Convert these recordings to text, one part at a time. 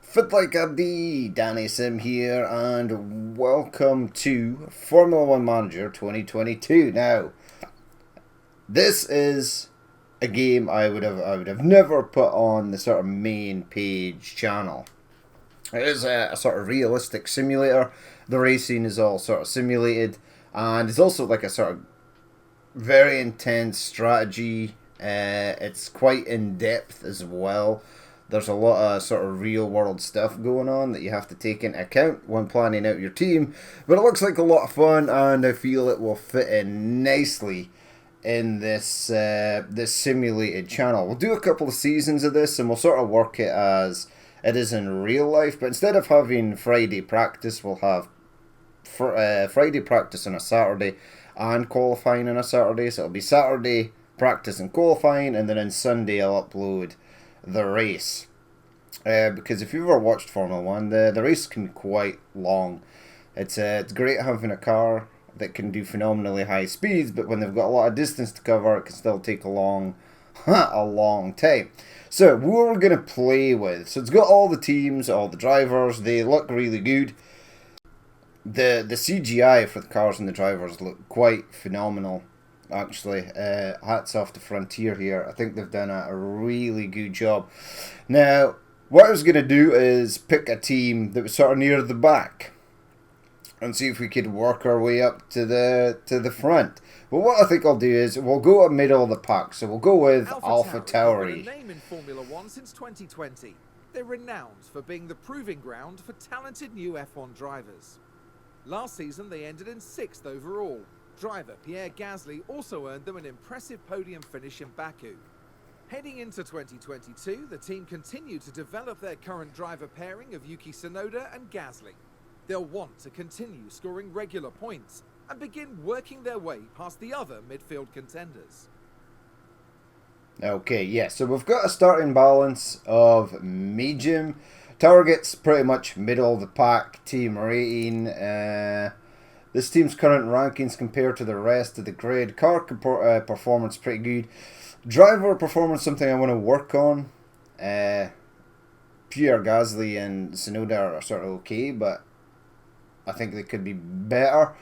Fit like a bee, Danny Sim here, and welcome to Formula One Manager 2022. Now, this is a game I would have never put on the sort of main page channel. It is a sort of realistic simulator. The racing is all sort of simulated, and it's also like a sort of very intense strategy. It's quite in depth as well. There's a lot of sort of real world stuff going on that you have to take into account when planning out your team. But it looks like a lot of fun, and I feel it will fit in nicely in this simulated channel. We'll do a couple of seasons of this, and we'll sort of work it as it is in real life. But instead of having Friday practice, we'll have Friday practice on a Saturday and qualifying on a Saturday. So it'll be Saturday practice and qualifying, and then on Sunday I'll upload the race. Because if you've ever watched Formula 1, the race can be quite long. It's great having a car that can do phenomenally high speeds, but when they've got a lot of distance to cover, it can still take a long time. So, what we're going to play with. So, it's got all the teams, all the drivers. They look really good. The CGI for the cars and the drivers look quite phenomenal, actually. Hats off to Frontier here. I think they've done a really good job. Now, what I was going to do is pick a team that was sort of near the back and see if we could work our way up to the front. But what I think I'll do is we'll go a middle of the pack. So we'll go with Alpha Tauri. Have been a name in Formula 1 since 2020. They're renowned for being the proving ground for talented new F1 drivers. Last season they ended in 6th overall. Driver Pierre Gasly also earned them an impressive podium finish in Baku. Heading into 2022, the team continued to develop their current driver pairing of Yuki Tsunoda and Gasly. They'll want to continue scoring regular points and begin working their way past the other midfield contenders. Okay, yeah, so we've got a starting balance of medium. Targets pretty much middle of the pack team rating. This team's current rankings compared to the rest of the grid. Car performance pretty good. Driver performance something I want to work on. Pierre Gasly and Tsunoda are sort of okay, but I think they could be better.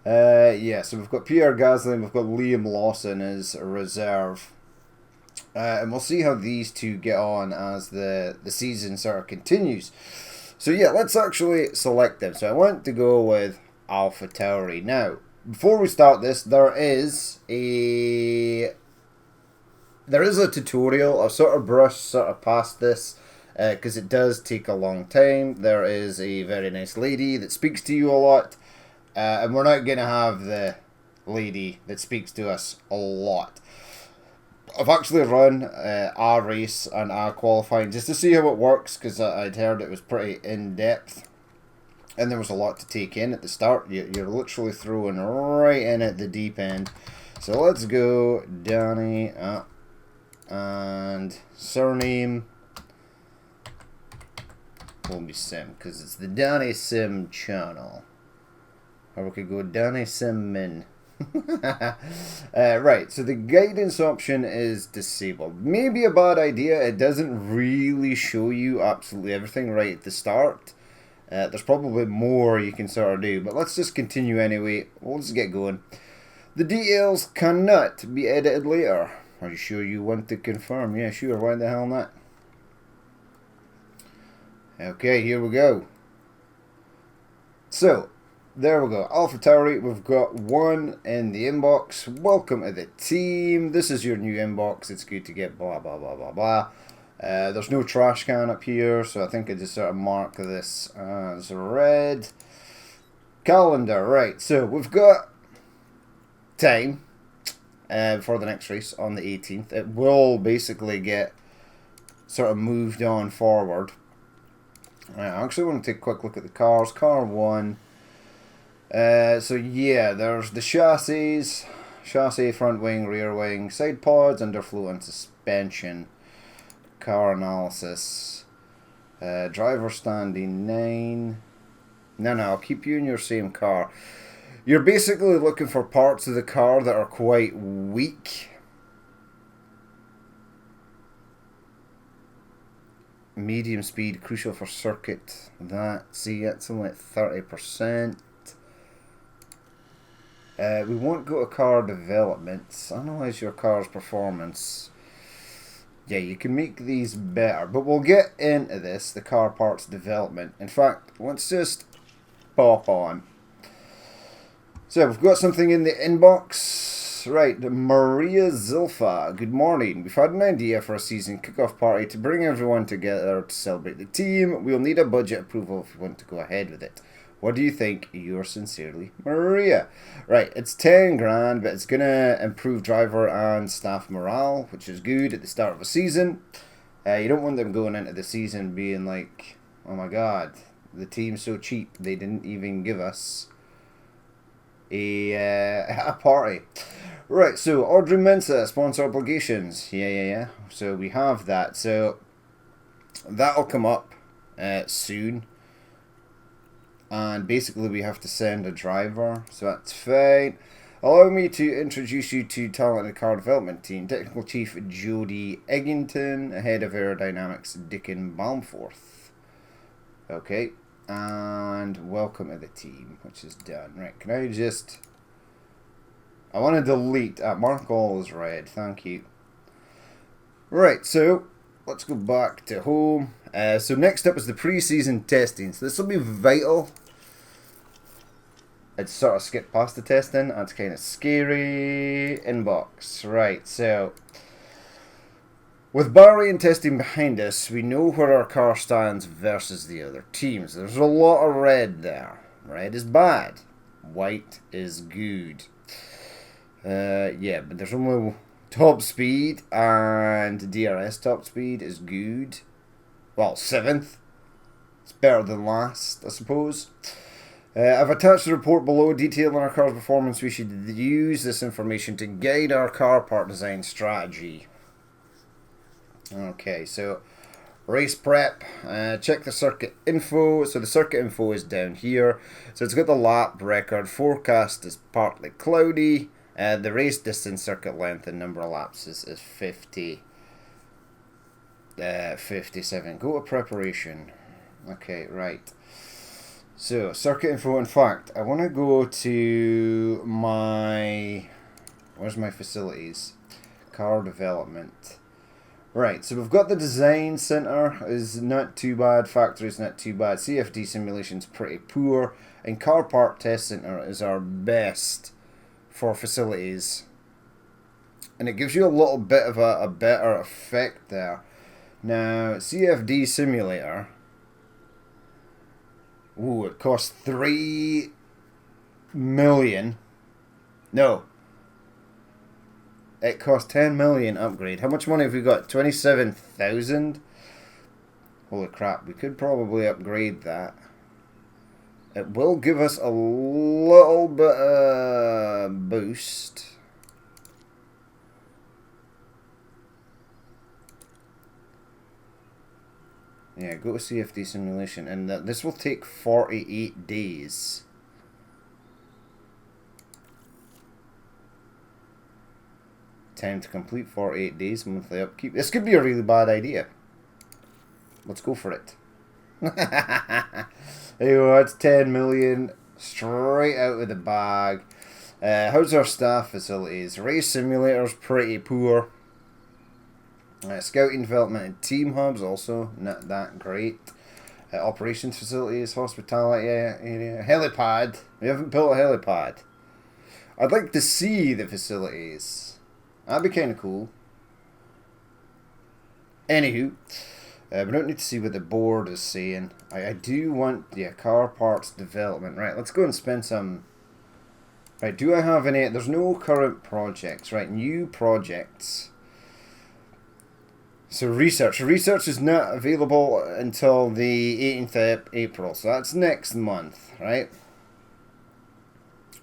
Yeah, so we've got Pierre Gasly and we've got Liam Lawson as a reserve. And we'll see how these two get on as the season sort of continues. So yeah, let's actually select them. So I want to go with Alpha Tauri. Now, before we start this, there is a tutorial. I've sort of brushed past this because it does take a long time. There is a very nice lady that speaks to you a lot, and we're not going to have the lady that speaks to us a lot. I've actually run a race and a qualifying just to see how it works, because I'd heard it was pretty in-depth. And there was a lot to take in at the start. You're literally throwing right in at the deep end. So let's go Danny and surname will be Sim, because it's the Danny Sim channel. Or we could go Danny Sim Min. Right, so the guidance option is disabled. Maybe a bad idea. It doesn't really show you absolutely everything right at the start. There's probably more you can sort of do, but let's just continue anyway. We'll just get going. The details cannot be edited later. Are you sure you want to confirm? Yeah, sure. Why the hell not? Okay, here we go. So, there we go. Alpha Tauri, we've got one in the inbox. Welcome to the team. This is your new inbox. It's good to get blah, blah, blah, blah, blah. There's no trash can up here, so I think I just sort of mark this as red. Calendar, right. So we've got time for the next race on the 18th. It will basically get sort of moved on forward. I actually want to take a quick look at the cars. Car 1. So yeah, there's the chassis, front wing, rear wing, side pods, underflow and suspension. Car analysis. Driver standing 9. No, I'll keep you in your same car. You're basically looking for parts of the car that are quite weak. Medium speed, crucial for circuit. See, it's only at 30%. We won't go to car development. Analyze your car's performance. Yeah, you can make these better, but we'll get into this, the car parts development. In fact, let's just pop on. So, we've got something in the inbox. Right, Maria Zilfa, good morning. We've had an idea for a season kickoff party to bring everyone together to celebrate the team. We'll need a budget approval if we want to go ahead with it. What do you think? Yours sincerely, Maria. Right, it's 10 grand, but it's going to improve driver and staff morale, which is good at the start of a season. You don't want them going into the season being like, oh my god, the team's so cheap, they didn't even give us a party. Right, so Audrey Mensa, sponsor obligations. Yeah. So we have that. So that'll come up soon. And basically we have to send a driver. So that's fine. Allow me to introduce you to talented car development team. Technical Chief Jody Eggington, Head of Aerodynamics Dickon Balmforth. Okay. And welcome to the team, which is done. Right, can I just... I want to delete... mark all as red, thank you. Right, so let's go back to home. So next up is the pre-season testing. So this will be vital. I'd sort of skip past the testing. That's kind of scary. Inbox. Right, so... with Bahrain testing behind us, we know where our car stands versus the other teams. There's a lot of red there. Red is bad. White is good. Yeah, but there's only top speed, and DRS top speed is good. Well, 7th. It's better than last, I suppose. I've attached the report below detailing our car's performance. We should use this information to guide our car part design strategy. Okay, so race prep, check the circuit info. So the circuit info is down here. So it's got the lap record, forecast is partly cloudy. The race distance, circuit length, and number of laps is 50. 57. Go to preparation. Okay, right. So, circuit info. In fact, I want to go to my... where's my facilities? Car development. Right, so we've got the design center is not too bad, factory is not too bad, CFD simulation's pretty poor, and car part test center is our best for facilities. And it gives you a little bit of a better effect there. Now, CFD simulator, ooh, it costs 3 million. No. It costs 10 million upgrade. How much money have we got? 27,000? Holy crap, we could probably upgrade that. It will give us a little bit of boost. Yeah, go to CFD simulation, and this will take 48 days. Time to complete 48 days, monthly upkeep. This could be a really bad idea. Let's go for it. There you go, that's 10 million straight out of the bag. How's our staff facilities? Race simulator's pretty poor. Scouting development and team hubs also not that great. Operations facilities, hospitality area, helipad. We haven't built a helipad. I'd like to see the facilities. That'd be kind of cool. Anywho, we don't need to see what the board is saying. I do want, yeah, car parts development. Right, let's go and spend some... Right, do I have any... There's no current projects. Right, new projects. So research. Research is not available until the 18th of April. So that's next month, right?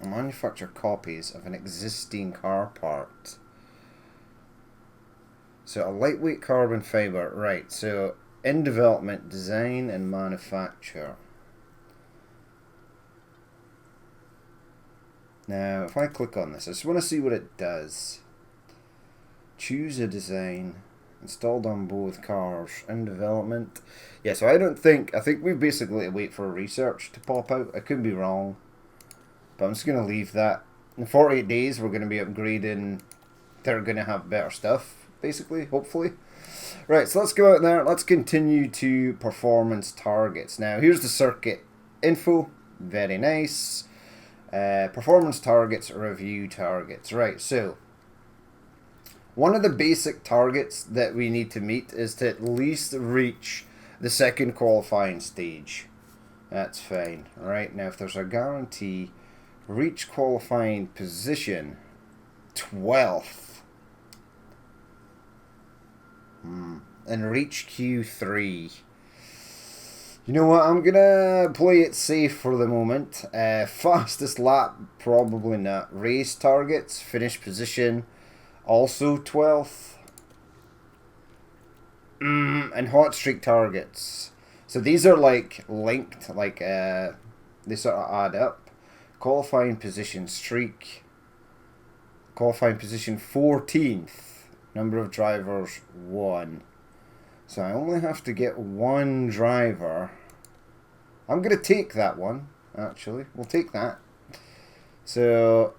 Manufacture copies of an existing car part. So a lightweight carbon fiber, right, so in development, design and manufacture. Now, if I click on this, I just want to see what it does. Choose a design. Installed on both cars. In development. Yeah, so I think we've basically to wait for research to pop out. I could be wrong. But I'm just going to leave that. In 48 days, we're going to be upgrading. They're going to have better stuff, basically, hopefully. Right, so let's go out there. Let's continue to performance targets. Now, here's the circuit info. Very nice. Performance targets, review targets. Right, so one of the basic targets that we need to meet is to at least reach the second qualifying stage. That's fine. Right, now if there's a guarantee, reach qualifying position 12th. And reach Q3. You know what, I'm gonna play it safe for the moment. Fastest lap, probably not. Race targets, finish position, also 12th. And hot streak targets. So these are like linked, like they sort of add up. Qualifying position, streak. Qualifying position 14th. Number of drivers, 1. So I only have to get 1 driver. I'm going to take that one, actually. We'll take that. So,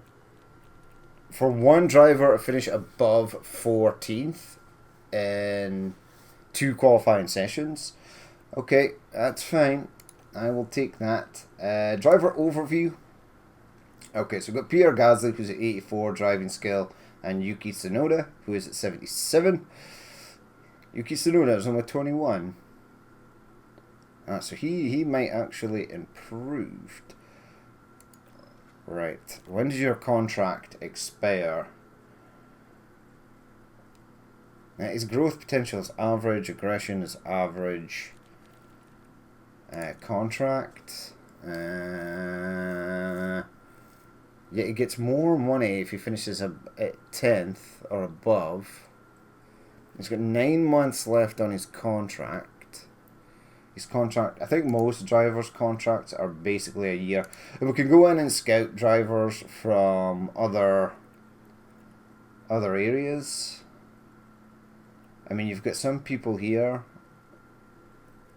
for 1 driver to finish above 14th in 2 qualifying sessions. Okay, that's fine. I will take that. Driver overview. Okay, so we've got Pierre Gasly, who's at 84 driving skill, and Yuki Tsunoda, who is at 77. Yuki Tsunoda is only 21. So he might actually improved. Right. When does your contract expire? Now, his growth potential is average. Aggression is average. Contract. Yeah, he gets more money if he finishes at 10th or above. He's got 9 months left on his contract. His contract, I think most drivers' contracts are basically a year. If we can go in and scout drivers from other areas. I mean, you've got some people here.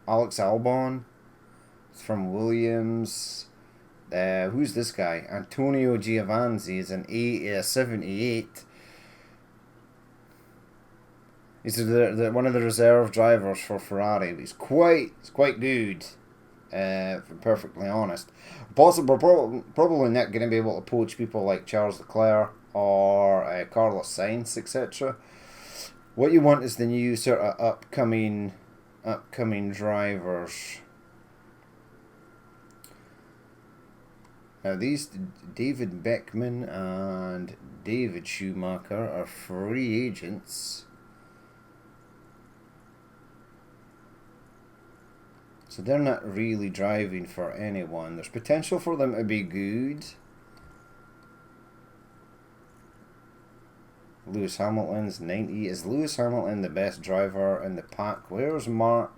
Alex Albon from Williams. Who's this guy? Antonio Giovanzi is an 78. He's one of the reserve drivers for Ferrari. He's quite good, if I'm perfectly honest. Probably not going to be able to poach people like Charles Leclerc or Carlos Sainz, etc. What you want is the new sort of upcoming drivers. Now these David Beckman and David Schumacher are free agents. So they're not really driving for anyone. There's potential for them to be good. Lewis Hamilton's 90. Is Lewis Hamilton the best driver in the pack? Where's Max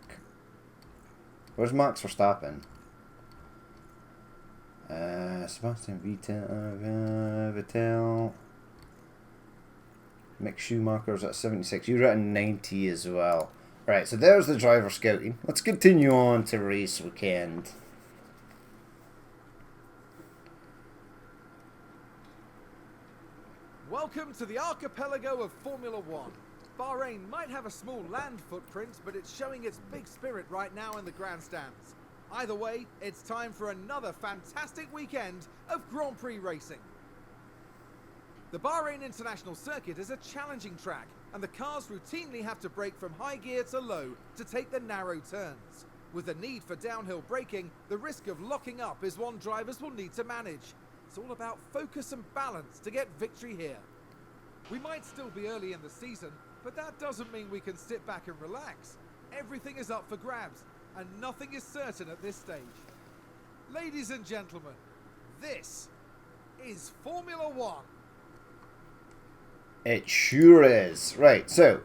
Verstappen? Sebastian Vettel. Mick Schumacher's at 76. You're at 90 as well. Right, so there's the driver scouting. Let's continue on to race weekend. Welcome to the archipelago of Formula One. Bahrain might have a small land footprint, but it's showing its big spirit right now in the grandstands. Either way, it's time for another fantastic weekend of Grand Prix racing. The Bahrain International Circuit is a challenging track, and the cars routinely have to brake from high gear to low to take the narrow turns. With the need for downhill braking, the risk of locking up is one drivers will need to manage. It's all about focus and balance to get victory here. We might still be early in the season, but that doesn't mean we can sit back and relax. Everything is up for grabs, and nothing is certain at this stage. Ladies and gentlemen, this is Formula One. It sure is. Right, so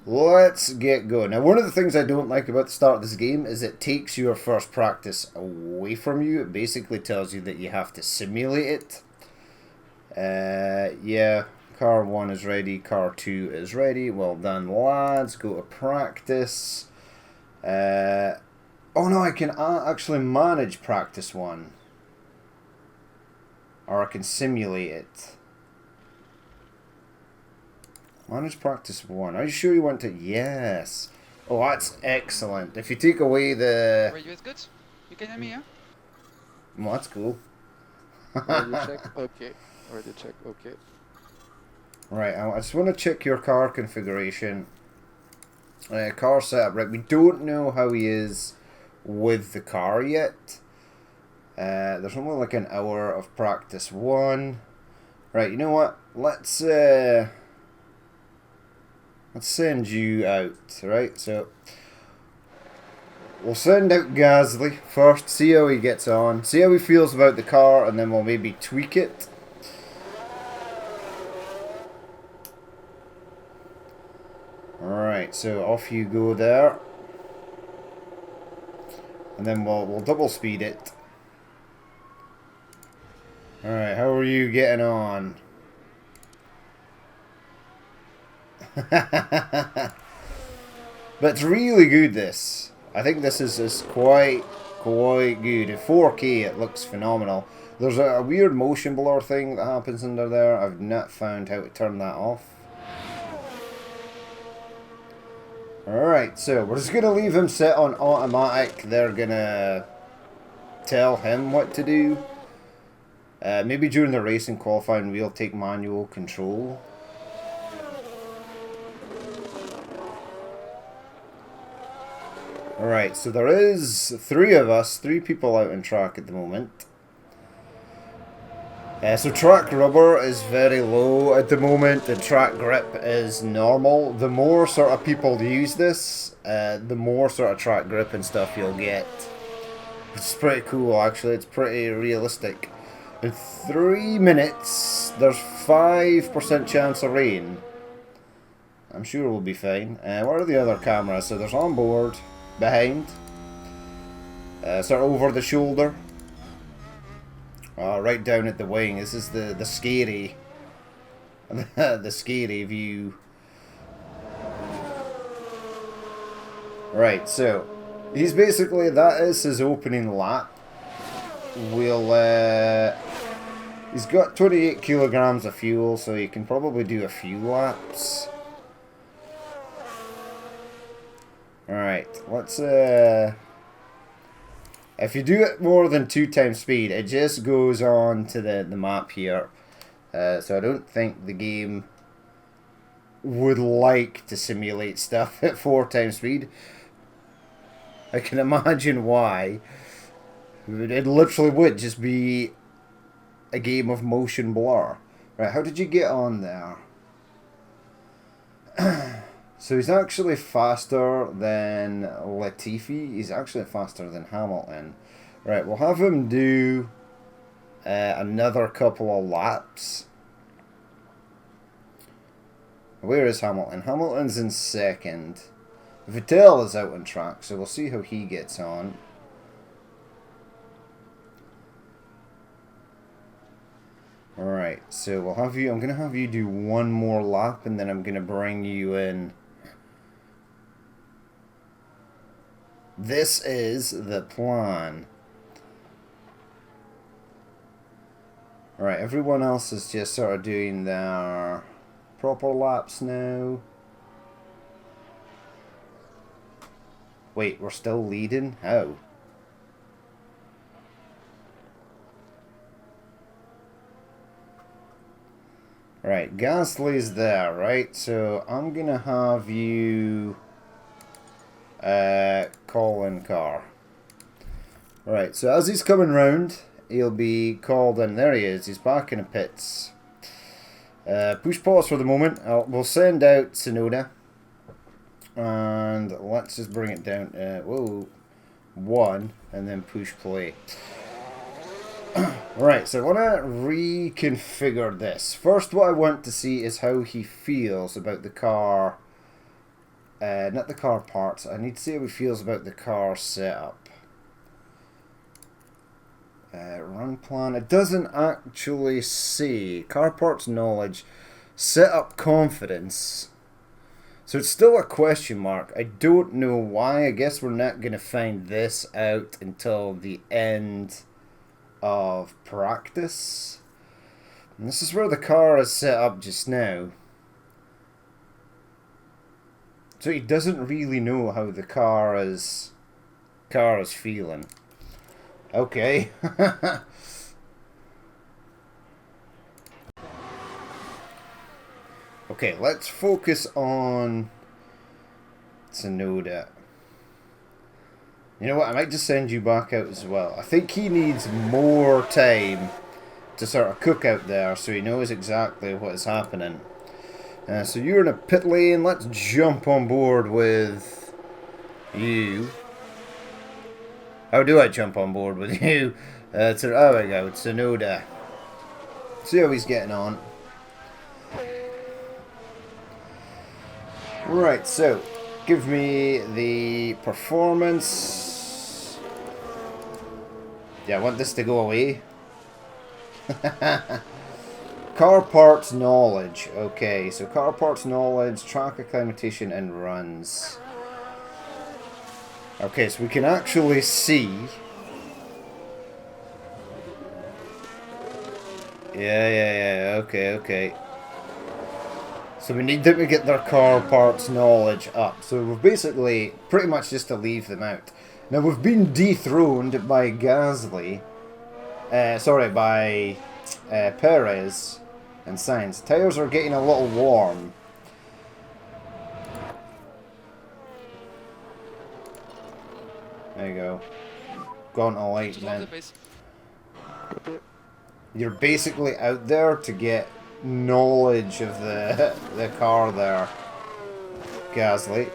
let's get going. Now, one of the things I don't like about the start of this game is it takes your first practice away from you. It basically tells you that you have to simulate it. Yeah, Car 1 is ready. Car 2 is ready. Well done, lads. Go to practice. Oh no, I can actually manage practice 1. Or I can simulate it. Manage practice 1. Are you sure you want to? Yes. Oh, that's excellent. If you take away the... Radio is good? You can hear me, yeah? Well, that's cool. Radio check, okay. Radio check, okay. Right, I just want to check your car configuration. Car setup, right, we don't know how he is with the car yet. There's only like an hour of practice 1. Right, you know what? Let's send you out, right? So we'll send out Gasly first, see how he gets on, see how he feels about the car, and then we'll maybe tweak it. Alright, so off you go there. And then we'll double speed it. Alright, how are you getting on? But it's really good, this. I think this is quite good. In 4K it looks phenomenal. There's a weird motion blur thing that happens under there. I've not found how to turn that off. Alright, so we're just going to leave him set on automatic. They're going to tell him what to do. Maybe during the racing qualifying we'll take manual control. Alright, so there is 3 of us, 3 people out on track at the moment. So track rubber is very low at the moment, and track grip is normal. The more sort of people use this, the more sort of track grip and stuff you'll get. It's pretty cool actually, it's pretty realistic. In 3 minutes, there's 5% chance of rain. I'm sure we'll be fine. Where are the other cameras? So there's on board, behind, sort of over the shoulder. Right down at the wing. This is the scary, the scary view. Right, so he's basically, that is his opening lap. He's got 28 kilograms of fuel, so he can probably do a few laps. Alright, let's if you do it more than 2 times speed, it just goes on to the map here. So I don't think the game would like to simulate stuff at 4 times speed. I can imagine why. It literally would just be a game of motion blur. Right, how did you get on there? So he's actually faster than Latifi. He's actually faster than Hamilton. Right, we'll have him do another couple of laps. Where is Hamilton? Hamilton's in second. Vettel is out on track, so we'll see how he gets on. Alright, so we'll have you, I'm going to have you do one more lap, and then I'm going to bring you in. This is the plan. Alright, everyone else is just sort of doing their proper laps now. Wait, we're still leading? How? Right, Gasly's there, right? So I'm gonna have you call in car. Right, so as he's coming round, he'll be called in. There he is, he's back in the pits. Push pause for the moment. We'll send out Tsunoda. And let's just bring it down. Whoa, 1, and then push play. Right, so I want to reconfigure this. First, what I want to see is how he feels about the car. Not the car parts. I need to see how he feels about the car setup. Run plan. It doesn't actually say. Car parts knowledge. Setup confidence. So it's still a question mark. I don't know why. I guess we're not going to find this out until the end of practice. And this is where the car is set up just now. So he doesn't really know how the car is feeling. Okay. Okay, let's focus on Tsunoda. You know what, I might just send you back out as well. I think he needs more time to sort of cook out there so he knows exactly what is happening. So you're in a pit lane, let's jump on board with you. How do I jump on board with you? Oh, there we go, Tsunoda. See how he's getting on. Right, so give me the performance. Yeah, I want this to go away. Car parts knowledge. Okay, so car parts knowledge, track acclimatation, and runs. Okay, so we can actually see. Yeah. Okay. So we need them to get their car parts knowledge up. So we've basically pretty much just to leave them out. Now we've been dethroned by Gasly. By Perez and Sainz. Tires are getting a little warm. There you go. Gone to light, man. You're basically out there to get knowledge of the car there, Gasly.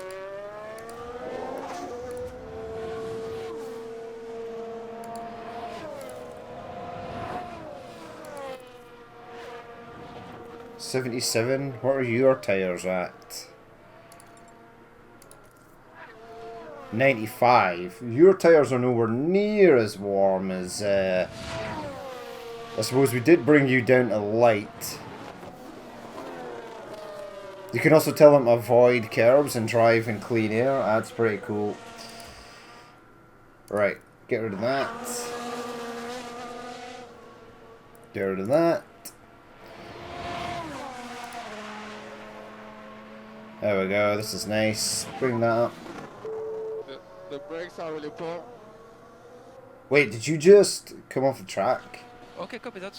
$77. What are your tires at? 95. Your tires are nowhere near as warm as. I suppose we did bring you down to light. You can also tell them to avoid curbs and drive in clean air. That's pretty cool. Right, get rid of that. Get rid of that. There we go, this is nice. Bring that up. The brakes are really poor. Wait, did you just come off the track? Okay, copy that.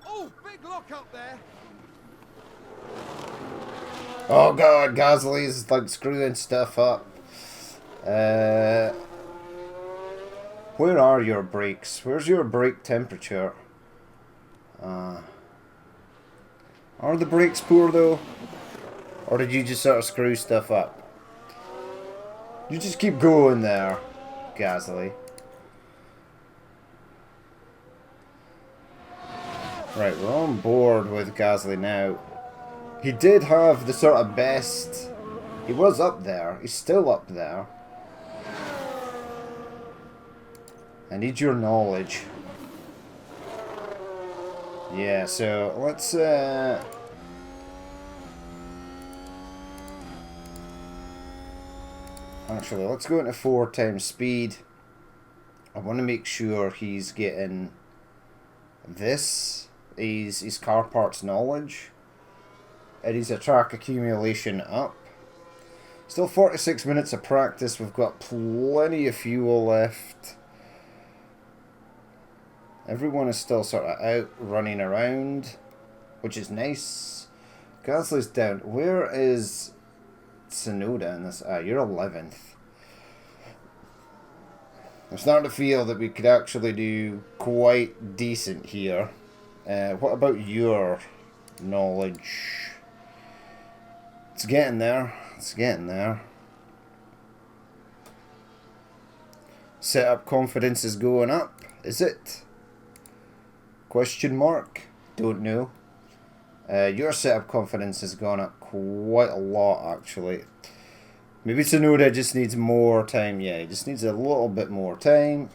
Oh, big lock up there. Oh god, Gasly's like screwing stuff up. Where are your brakes? Where's your brake temperature? Are the brakes poor though? Or did you just sort of screw stuff up? You just keep going there, Gasly. Right, we're on board with Gasly now. He did have the sort of best. He was up there. He's still up there. I need your knowledge. Yeah, so let's actually, let's go into 4 times speed. I want to make sure he's getting this. He's car parts knowledge. And he's a track accumulation up. Still 46 minutes of practice. We've got plenty of fuel left. Everyone is still sort of out running around, which is nice. Gasly's down. Where is Tsunoda in this? You're 11th. I'm starting to feel that we could actually do quite decent here. What about your knowledge? It's getting there. It's getting there. Setup confidence is going up. Is it? Question mark? Don't know. Your setup confidence has gone up quite a lot, actually. Maybe Tsunoda just needs more time. Yeah, he just needs a little bit more time.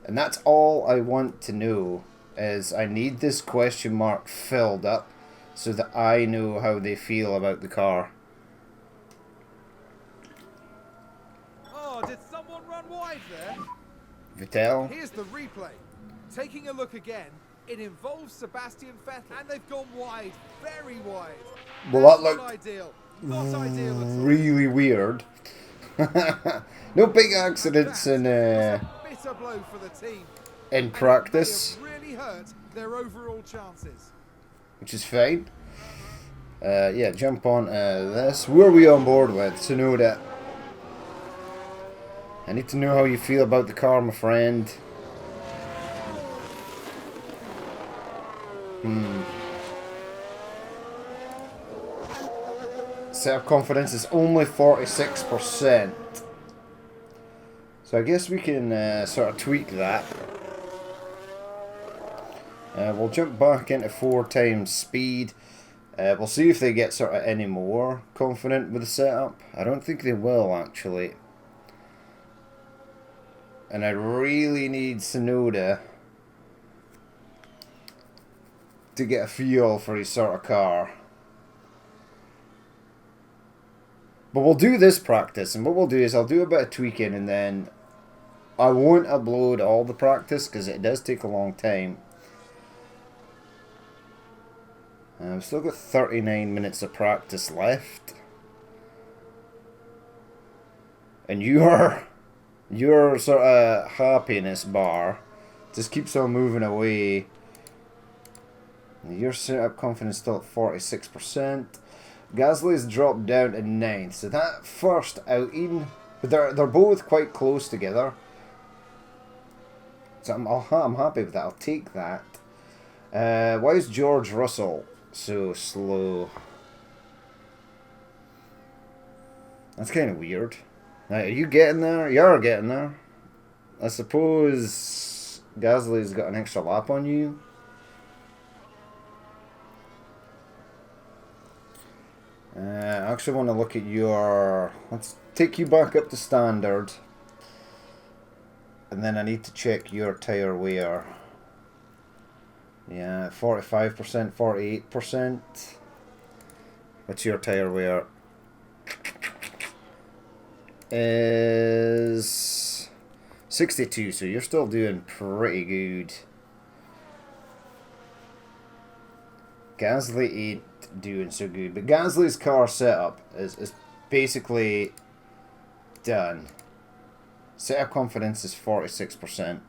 And that's all I want to know. is I need this question mark filled up so that I know how they feel about the car. Oh, did someone run wide there? Vettel? Here's the replay. Taking a look again, it involves Sebastian Vettel, and they've gone wide, very wide. Well, That's that looked not ideal. Not ideal at all. really weird. No big accidents That in was a bitter blow for the team. And practice, it may have really hurt their overall chances. which is fine. Yeah, jump on this. Who are we on board with? To know that. I need to know how you feel about the car, my friend. Self-confidence is only 46%. So I guess we can sort of tweak that. We'll jump back into 4 times speed. We'll see if they get sort of any more confident with the setup. I don't think they will, actually. And I really need Tsunoda to get a feel for his sort of car. But we'll do this practice, and what we'll do is I'll do a bit of tweaking, and then I won't upload all the practice because it does take a long time. We've still got 39 minutes of practice left. And your sort of happiness bar just keeps on moving away. Your setup confidence still at 46%. Gasly's dropped down to 9th. So that first outing, but they're both quite close together. So I'm happy with that. I'll take that. Why is George Russell so slow? That's kind of weird. Now, are you getting there? You are getting there. I suppose Gasly's got an extra lap on you. I actually want to look at your... Let's take you back up to standard. And then I need to check your tyre wear. Yeah, 45%, 48%. What's your tyre wear? Is 62, so you're still doing pretty good. Gasly ain't doing so good, but Gasly's car setup is basically done. Setup confidence is 46%.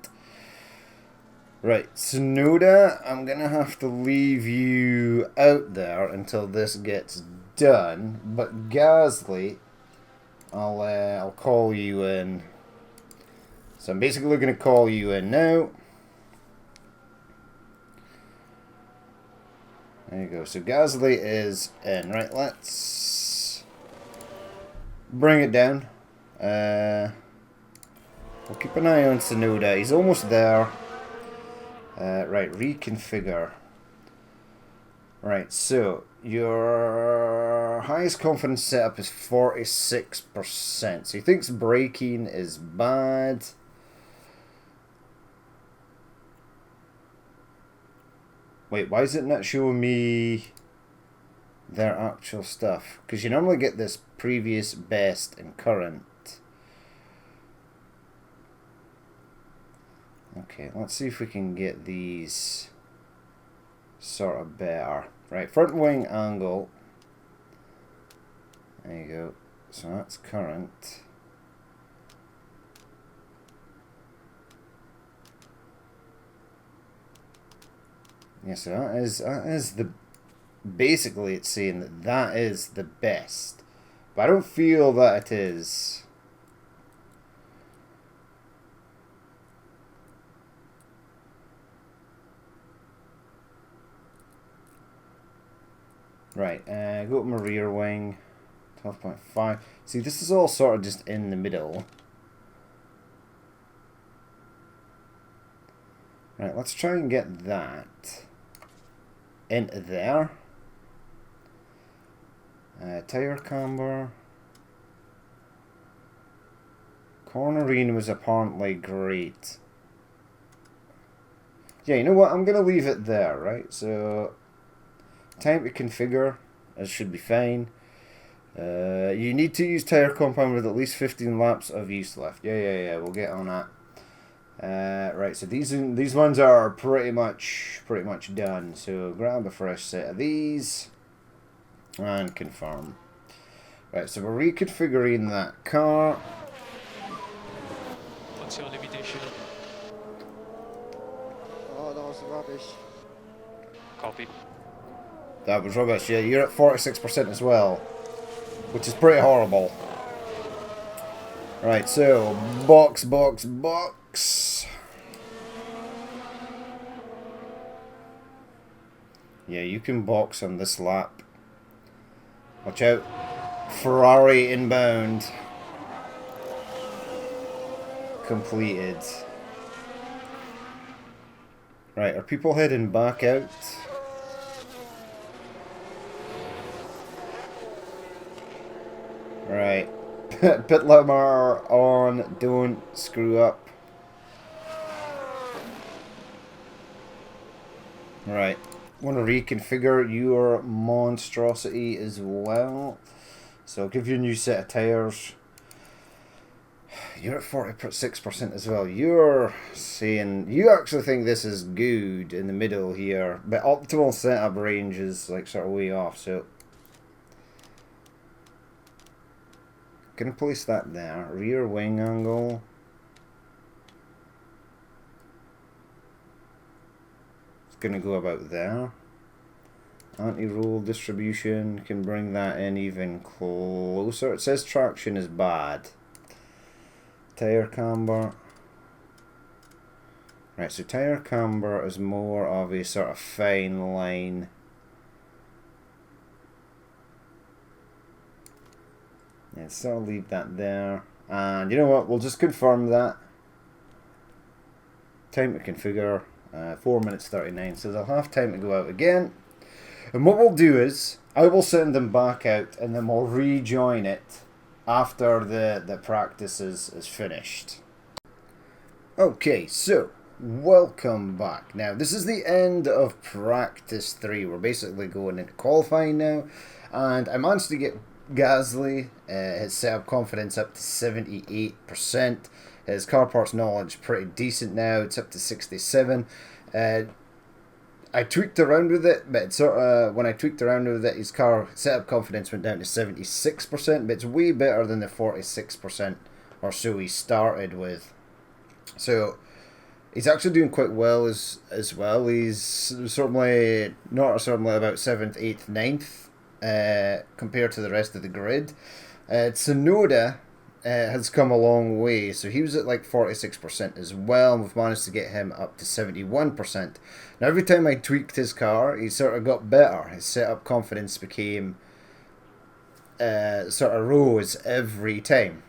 Right, Tsunoda, I'm gonna have to leave you out there until this gets done, but Gasly, I'll call you in. So I'm basically going to call you in now. There you go. So Gasly is in. Right, let's bring it down. We'll keep an eye on Tsunoda. He's almost there. Right, reconfigure. Right, so your highest confidence setup is 46%. So he thinks braking is bad. Wait, why is it not showing me their actual stuff? Because you normally get this previous, best, and current. Okay, let's see if we can get these sort of better. Right, front wing angle. There you go. So that's current. Yeah, so that is the... Basically, it's saying that is the best. But I don't feel that it is. Right, go to my rear wing. 12.5. See, this is all sort of just in the middle. Right, let's try and get that into there. Tire camber. Cornering was apparently great. Yeah, you know what? I'm going to leave it there, right? So, time to configure. It should be fine. You need to use tyre compound with at least 15 laps of use left. Yeah. We'll get on that. Right, so these ones are pretty much done. So grab a fresh set of these and confirm. Right, so we're reconfiguring that car. What's your limitation? Oh, that was rubbish. Copy. That was rubbish. Yeah, you're at 46% as well, which is pretty horrible. Right, so box. Yeah, you can box on this lap. Watch out. Ferrari inbound. Completed. Right, are people heading back out? Right. Pit limiter on. Don't screw up. Right. Want to reconfigure your monstrosity as well. So I'll give you a new set of tyres. You're at 46% as well. You're saying you actually think this is good in the middle here, but optimal setup range is like sort of way off. So gonna place that there. Rear wing angle. It's gonna go about there. Anti-roll distribution can bring that in even closer. It says traction is bad. Tire camber. Right, so tire camber is more of a sort of fine line. Yeah, so I'll leave that there. And you know what? We'll just confirm that. Time to configure. 4 minutes 39. So they'll have time to go out again. And what we'll do is, I will send them back out and then we'll rejoin it after the practice is finished. Okay, so welcome back. Now, this is the end of practice 3. We're basically going into qualifying now. And I managed to get Gasly, his setup confidence up to 78%. His car parts knowledge pretty decent now. It's up to 67. I tweaked around with it, but when I tweaked around with it, his car setup confidence went down to 76%, but it's way better than the 46% or so he started with. So he's actually doing quite well as well. He's certainly about 7th, 8th, 9th compared to the rest of the grid. Tsunoda has come a long way, so he was at like 46% as well, and we've managed to get him up to 71%. Now every time I tweaked his car, he sort of got better. His setup confidence became sort of rose every time.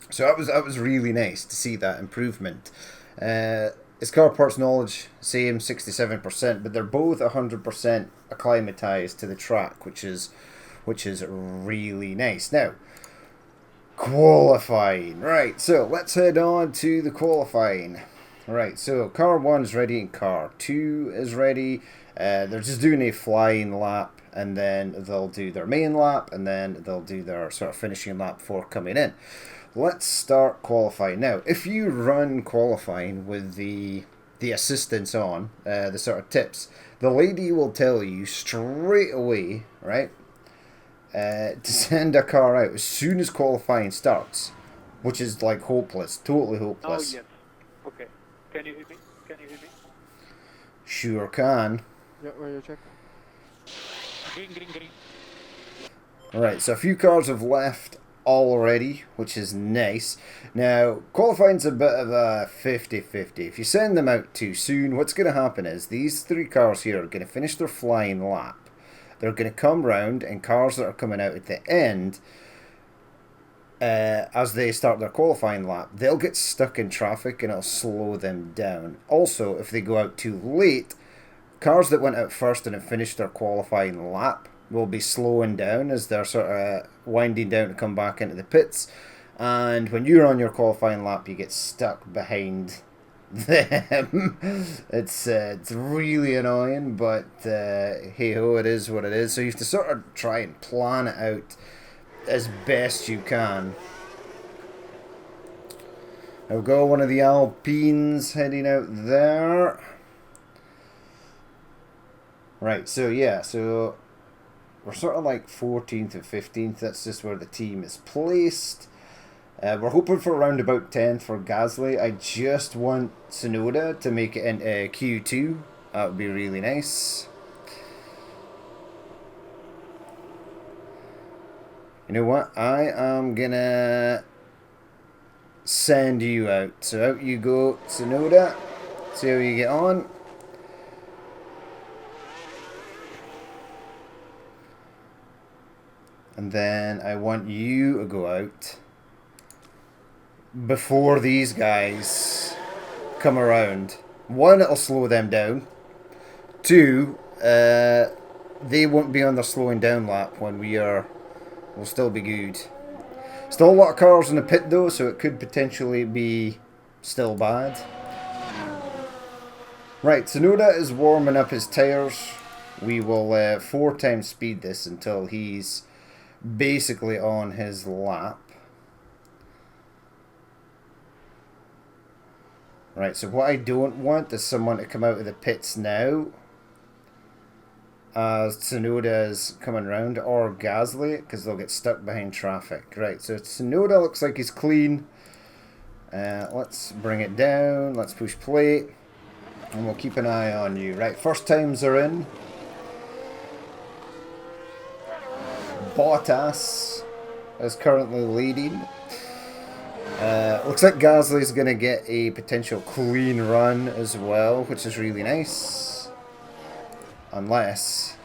So that was really nice to see that improvement. His car parts knowledge, same 67%, but they're both 100% acclimatized to the track, which is really nice. Now, qualifying. Right, so let's head on to the qualifying. Right, so car 1 is ready and car 2 is ready. They're just doing a flying lap, and then they'll do their main lap, and then they'll do their sort of finishing lap before coming in. Let's start qualifying. Now, if you run qualifying with the assistance on, the sort of tips, the lady will tell you straight away, right, to send a car out as soon as qualifying starts, which is like hopeless, totally hopeless. Oh, yes. Okay. Can you hear me? Can you hear me? Sure can. Yeah, where you check? Green. Alright, so a few cars have left already, which is nice. Now, qualifying's a bit of a 50-50. If you send them out too soon, what's going to happen is these 3 cars here are going to finish their flying lap. They're going to come round, and cars that are coming out at the end, as they start their qualifying lap, they'll get stuck in traffic and it'll slow them down. Also, if they go out too late, cars that went out first and have finished their qualifying lap will be slowing down as they're sort of winding down to come back into the pits. And when you're on your qualifying lap, you get stuck behind them. It's really annoying, but hey ho, it is what it is. So you have to sort of try and plan it out as best you can. I've got one of the Alpines heading out there. Right, so yeah, so we're sort of like 14th and 15th. That's just where the team is placed. We're hoping for around about 10th for Gasly. I just want Tsunoda to make it into Q2. That would be really nice. You know what? I am gonna send you out. So out you go, Tsunoda. See how you get on. And then I want you to go out before these guys come around. One, it'll slow them down. Two, they won't be on their slowing down lap when we'll still be good. Still a lot of cars in the pit though, so it could potentially be still bad. Right, Tsunoda is warming up his tyres. We will 4 times speed this until he's basically on his lap. Right, so what I don't want is someone to come out of the pits now as Tsunoda is coming round, or Gasly, because they'll get stuck behind traffic. Right, so Tsunoda looks like he's clean. Let's bring it down, let's push play, and we'll keep an eye on you. Right, first times are in. Bottas is currently leading. Looks like Gasly's going to get a potential clean run as well, which is really nice. Unless...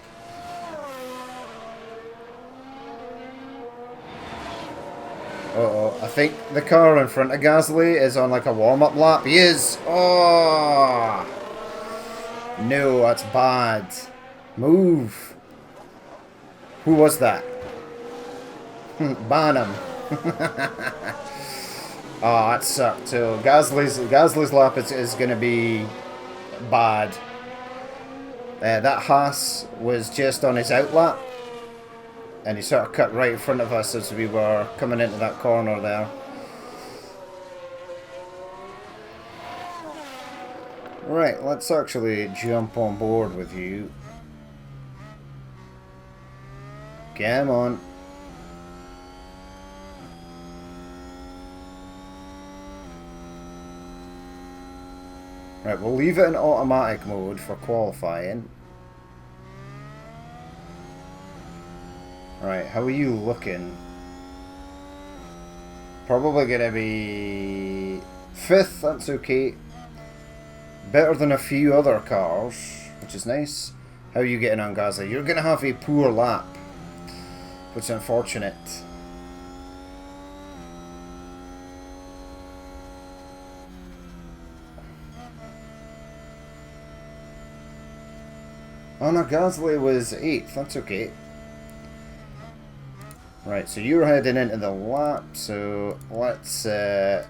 Uh-oh, I think the car in front of Gasly is on like a warm-up lap. He is! Oh! No, that's bad. Move! Who was that? Ban him. Oh, that sucked. So Gasly's lap is going to be bad. That Haas was just on his out lap, and he sort of cut right in front of us as we were coming into that corner there. Right, let's actually jump on board with you. Come on. Right, we'll leave it in automatic mode for qualifying. Right, how are you looking? Probably gonna be 5th, that's okay. Better than a few other cars, which is nice. How are you getting on, Gasly? You're gonna have a poor lap, which is unfortunate. Oh no, Gasly was 8th, that's okay. Right, so you're heading into the lap, so let's 4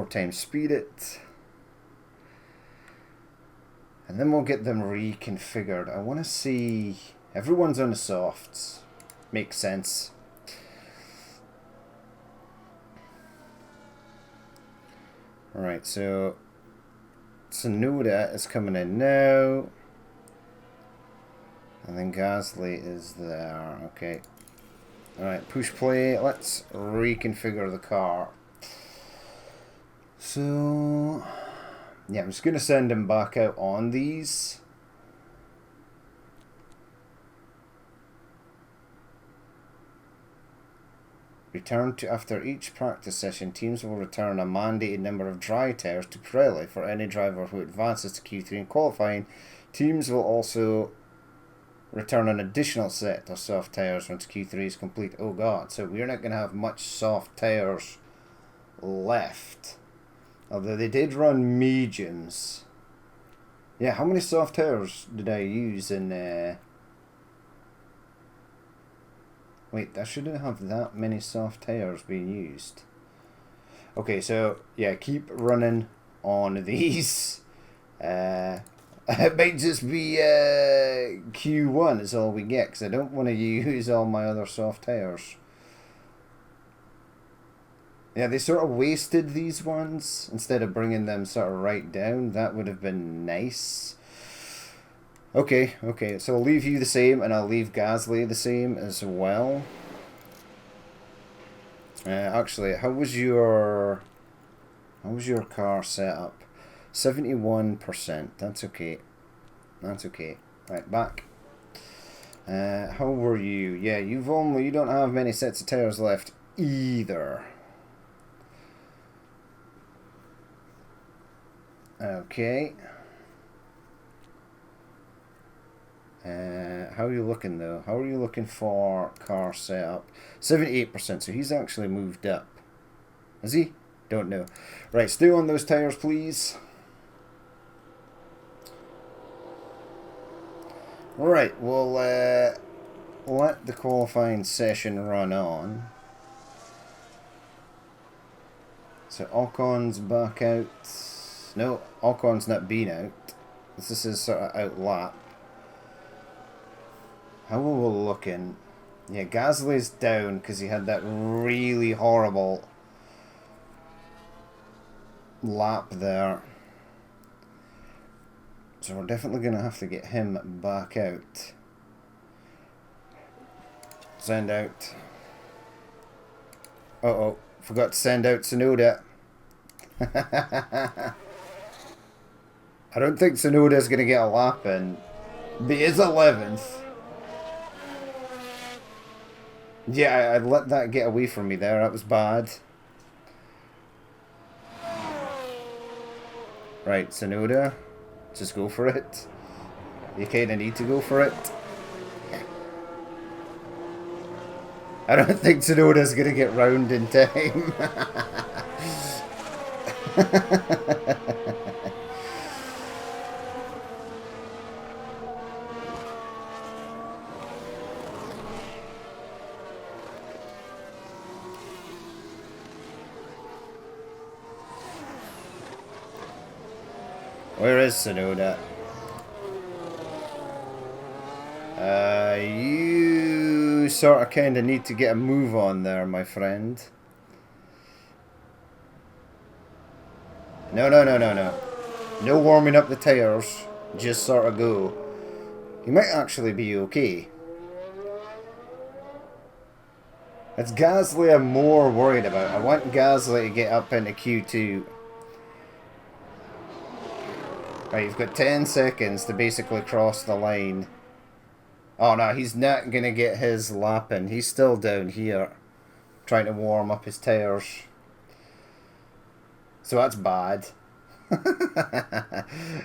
times speed it. And then we'll get them reconfigured. I want to see... Everyone's on the softs. Makes sense. Alright, so... Tsunoda is coming in now. And then Gasly is there. Okay. Alright, push play. Let's reconfigure the car. So... Yeah, I'm just going to send him back out on these. Return to after each practice session, teams will return a mandated number of dry tyres to Pirelli for any driver who advances to Q3 in qualifying. Teams will also return an additional set of soft tyres once Q3 is complete. Oh god, so we're not going to have much soft tyres left. Although they did run mediums. Yeah, how many soft tyres did I use in... Wait, I shouldn't have that many soft tyres being used. Okay, so, yeah, keep running on these. It might just be Q1 is all we get, because I don't want to use all my other soft tires. Yeah, they sort of wasted these ones instead of bringing them sort of right down. That would have been nice. Okay, so I'll leave you the same, and I'll leave Gasly the same as well. Actually, how was your car set up? 71%. That's okay. That's okay. Right, back. How were you? Yeah, you don't have many sets of tires left either. Okay. How are you looking though? How are you looking for car setup? 78%, so he's actually moved up. Is he? Don't know. Right, stay on those tires, please. Right, we'll let the qualifying session run on. So Ocon's back out. No, Ocon's not been out. This is sort of out lap. How are we looking? Yeah, Gasly's down because he had that really horrible lap there. So we're definitely going to have to get him back out. Send out. Uh-oh, forgot to send out Tsunoda. I don't think Tsunoda's going to get a lap in. But he is 11th. Yeah, I let that get away from me there. That was bad. Right, Tsunoda. Just go for it. You kind of need to go for it. I don't think Tsunoda's going to get round in time. Where is Tsunoda? You sort of kind of need to get a move on there, my friend. No. No warming up the tires. Just sort of go. You might actually be okay. It's Gasly I'm more worried about. I want Gasly to get up into Q2. Right, you've got 10 seconds to basically cross the line. Oh no, he's not going to get his lap in. He's still down here, trying to warm up his tires. So that's bad.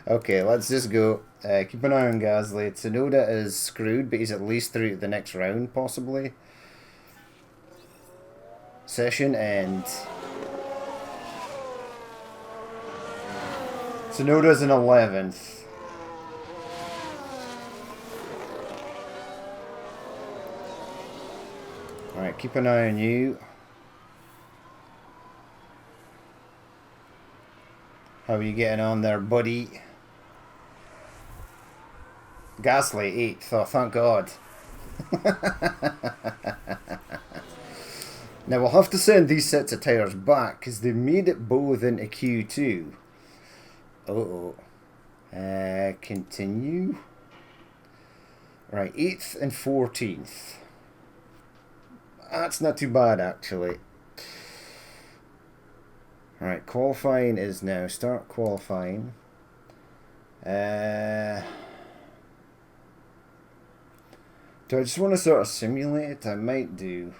Okay, let's just go. Keep an eye on Gasly. Tsunoda is screwed, but he's at least through to the next round, possibly. Session end. Tsunoda's in 11th. Alright, keep an eye on you. How are you getting on there, buddy? Gasly, 8th. Oh, thank God. Now, we'll have to send these sets of tyres back, because they made it both into Q2. Uh-oh. Continue. Right, 8th and 14th. That's not too bad, actually. Right, qualifying is now. Start qualifying. Do I just want to sort of simulate it? I might do.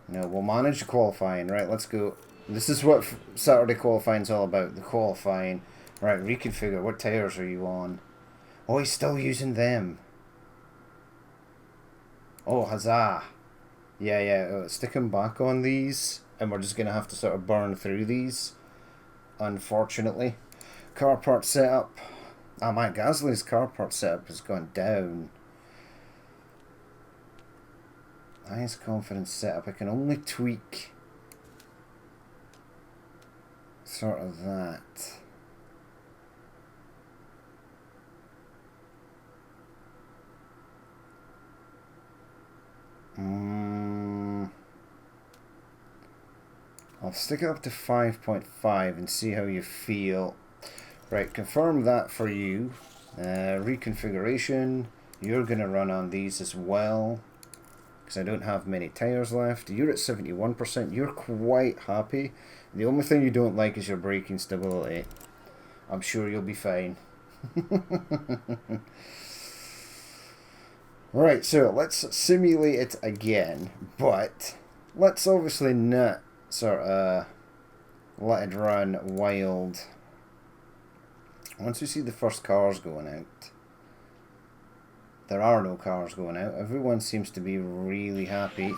No, we'll manage the qualifying. Right, let's go. This is what Saturday qualifying's all about. The qualifying. Right, reconfigure. What tires are you on? Oh, he's still using them. Oh, huzzah. Yeah. Stick him back on these. And we're just going to have to sort of burn through these. Unfortunately. Car part setup. Oh my, Gasly's car part setup has gone down. Highest confidence setup. I can only tweak sort of that. I'll stick it up to 5.5 and see how you feel. Right, confirm that for you. Reconfiguration. You're going to run on these as well, because I don't have many tyres left. You're at 71%. You're quite happy. The only thing you don't like is your braking stability. I'm sure you'll be fine. Right, so let's simulate it again, but let's obviously not sort of let it run wild. Once we see the first cars going out, there are no cars going out. Everyone seems to be really happy.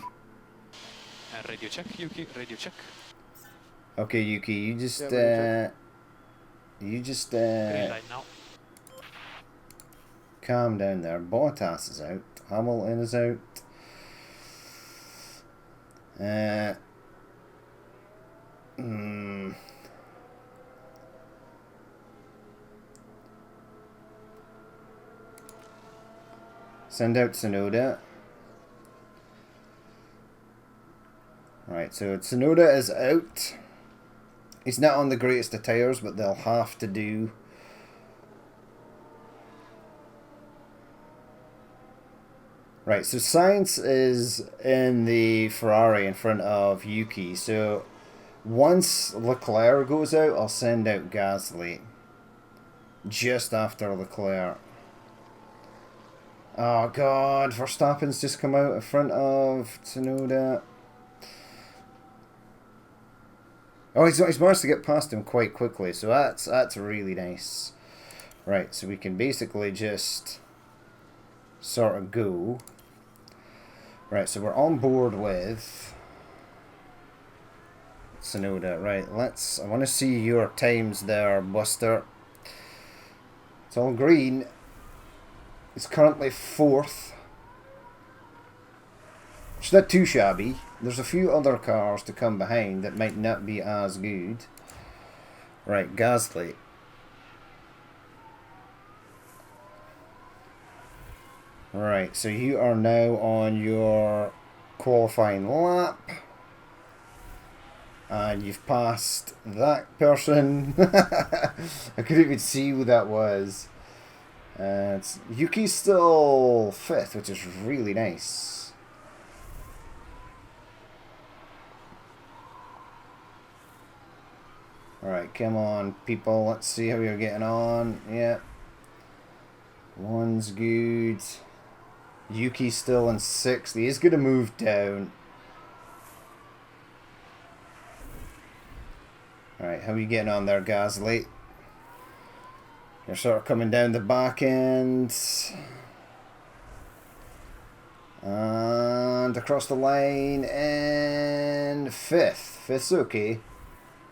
Radio check, Yuki, radio check. Okay, Yuki, you just Green light now. calm down there. Bottas is out. Hamilton is out. Send out Tsunoda. Right, so Tsunoda is out. He's not on the greatest of tyres, but they'll have to do. Right, so Sainz is in the Ferrari in front of Yuki. So once Leclerc goes out, I'll send out Gasly. Just after Leclerc. Oh god, Verstappen's just come out in front of Tsunoda. Oh, he's managed to get past him quite quickly, so that's really nice. Right, so we can basically just sort of go. Right, so we're on board with Tsunoda. Right, I want to see your times there, Buster. It's all green. It's currently 4th. It's not too shabby. There's a few other cars to come behind that might not be as good. Right, Gasly. Right, so you are now on your qualifying lap. And you've passed that person. I couldn't even see who that was. Yuki's still 5th, which is really nice. Alright, come on, people. Let's see how you're getting on. Yeah. One's good. Yuki's still in 6th. He is going to move down. Alright, how are you getting on there, Gasly? You're sort of coming down the back end. And across the line. And 5th. 5th's okay.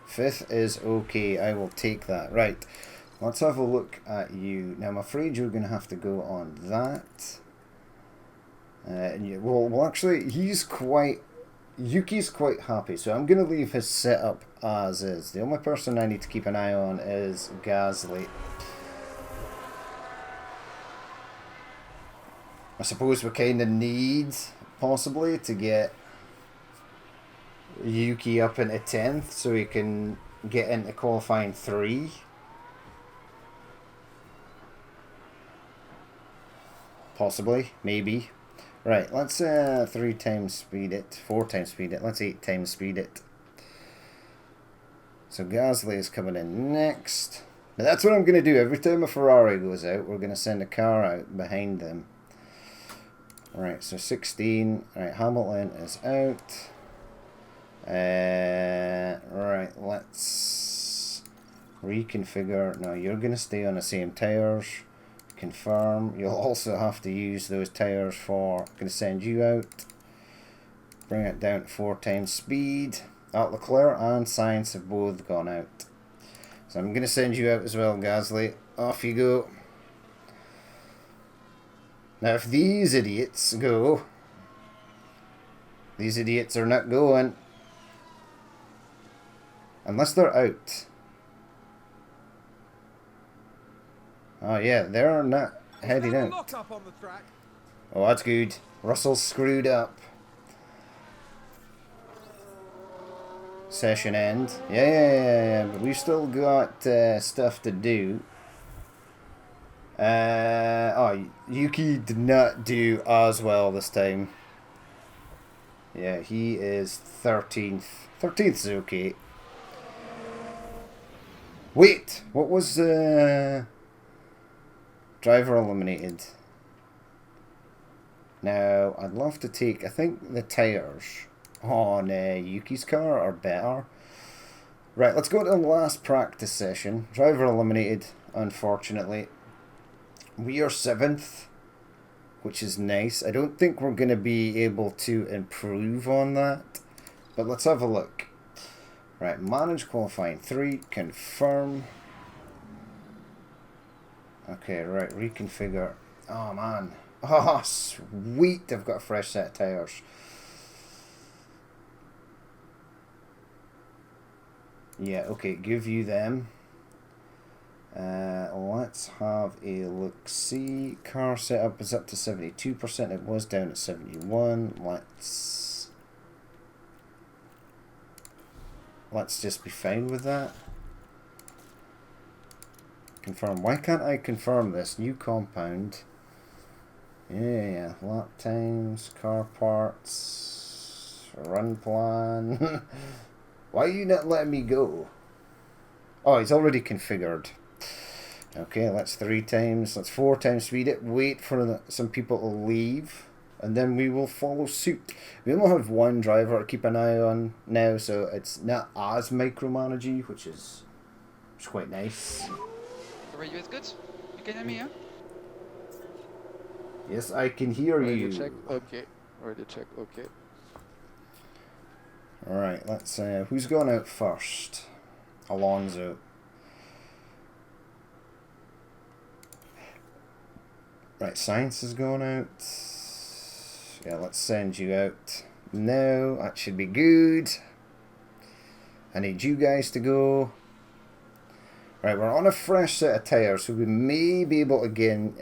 5th is okay. I will take that. Right. Let's have a look at you. Now, I'm afraid you're going to have to go on that. Well, actually, Yuki's quite happy, so I'm going to leave his setup as is. The only person I need to keep an eye on is Gasly. I suppose we kind of need, possibly, to get Yuki up into 10th so he can get into qualifying 3. Possibly, maybe. Right, let's 3 times speed it, 4 times speed it, let's 8 times speed it. So Gasly is coming in next. Now that's what I'm going to do. Every time a Ferrari goes out, we're going to send a car out behind them. Right, so 16. Right, Hamilton is out. Right, let's reconfigure. No, you're going to stay on the same tyres. Confirm. You'll also have to use those tyres for. I'm going to send you out. Bring it down to 4 times speed. Leclerc and Sainz have both gone out. So I'm going to send you out as well, Gasly. Off you go. Now, if these idiots go, these idiots are not going. Unless they're out. Oh yeah, they're not heading Now a out. lock up on the track. Oh, that's good. Russell's screwed up. Session end. Yeah. But we've still got stuff to do. Oh, Yuki did not do as well this time. Yeah, he is 13th. 13th is okay. Wait, what was driver eliminated? Now, I'd love to take, I think the tyres on Yuki's car are better. Right, let's go to the last practice session. Driver eliminated, unfortunately. We are 7th, which is nice. I don't think we're going to be able to improve on that, but let's have a look. Right, manage qualifying 3, confirm. Okay, right, reconfigure. Oh man. Oh, sweet, I've got a fresh set of tyres. Yeah, okay, give you them. Let's have a look-see. Car setup is up to 72%. It was down at 71. Let's just be fine with that. Confirm. Why can't I confirm this? New compound. Yeah. Lap times, car parts, run plan. Why are you not letting me go? Oh, he's already configured. Okay, that's 3 times. That's 4 times speed it. Wait for some people to leave, and then we will follow suit. We only have one driver to keep an eye on now, so it's not as micromanagey, which is quite nice. The radio is good. You can hear me, yeah? Yes, I can hear Radio you. check. Okay. Radio check. Okay. Alright, let's who's gone out first? Alonso. Right, Science is going out. Yeah, let's send you out. No, that should be good. I need you guys to go. Right, we're on a fresh set of tyres, so we may be able to gain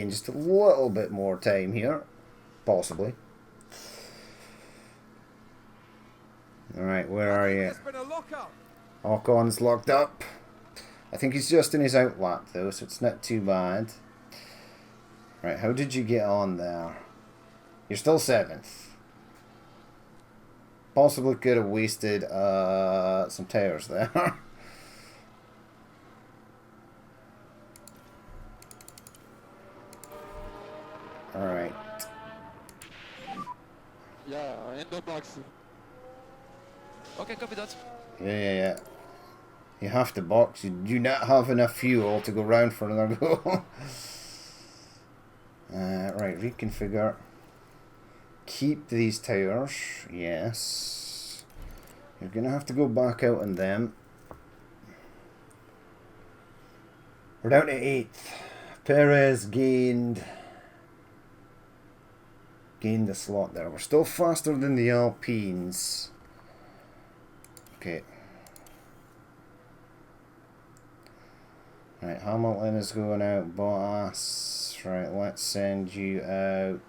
just a little bit more time here. Possibly. Alright, where are you? There's been a lock up. Ocon's locked up. I think he's just in his out lap though, so it's not too bad. Right, how did you get on there? You're still 7th. Possibly could have wasted some tyres there. Alright. Yeah, in the box. Okay, copy that. Yeah. You have to box. You do not have enough fuel to go round for another go. Right, reconfigure. Keep these tyres. Yes. You're going to have to go back out on them. We're down to 8th. Perez gained a slot there. We're still faster than the Alpines. Okay. Right, Hamilton is going out. Bottas. Right, let's send you out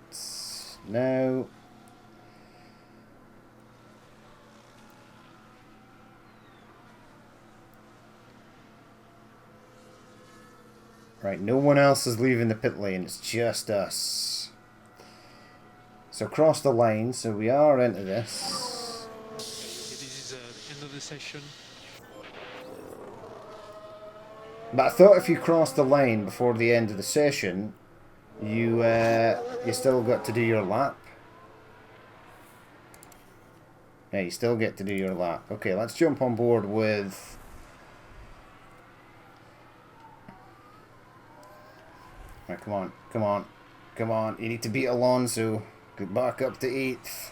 now. Right, no one else is leaving the pit lane. It's just us. So cross the line. So we are into this. Okay, this is the end of the session. But I thought if you crossed the line before the end of the session, you still got to do your lap. Yeah, you still get to do your lap. Okay, let's jump on board with... Right, come on. You need to beat Alonso. Get back up to 8th.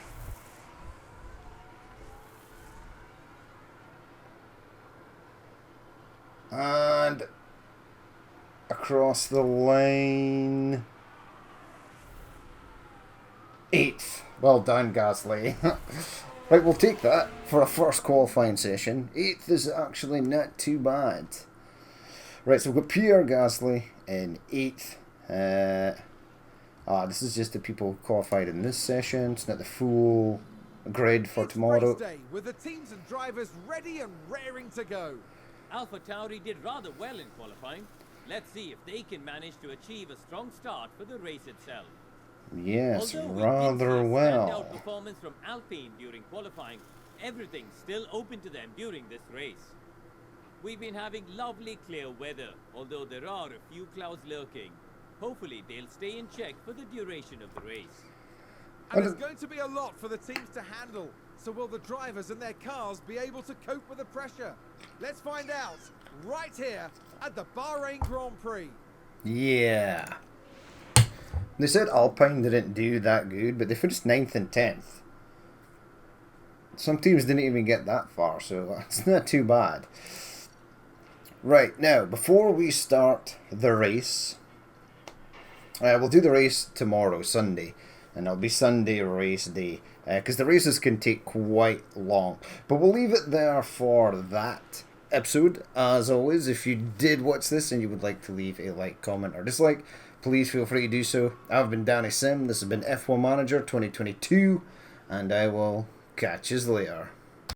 And across the line. 8th. Well done, Gasly. Right, we'll take that for a first qualifying session. 8th is actually not too bad. Right, so we've got Pierre Gasly in 8th. This is just the people who qualified in this session. It's not the full grid for It's tomorrow. race day, with the teams and drivers ready and raring to go. Alpha Tauri did rather well in qualifying. Let's see if they can manage to achieve a strong start for the race itself. Yes, Although we did rather see a well. standout performance from Alpine during qualifying, everything's still open to them during this race. We've been having lovely clear weather, although there are a few clouds lurking. Hopefully they'll stay in check for the duration of the race. And there's going to be a lot for the teams to handle. So will the drivers and their cars be able to cope with the pressure? Let's find out right here at the Bahrain Grand Prix. Yeah. They said Alpine didn't do that good, but they finished 9th and 10th. Some teams didn't even get that far, so that's not too bad. Right, now, before we start the race, we'll do the race tomorrow, Sunday, and it'll be Sunday race day, because the races can take quite long. But we'll leave it there for that episode. As always, if you did watch this and you would like to leave a like, comment, or dislike, please feel free to do so. I've been Danny Sim, this has been F1 Manager 2022, and I will catch you later.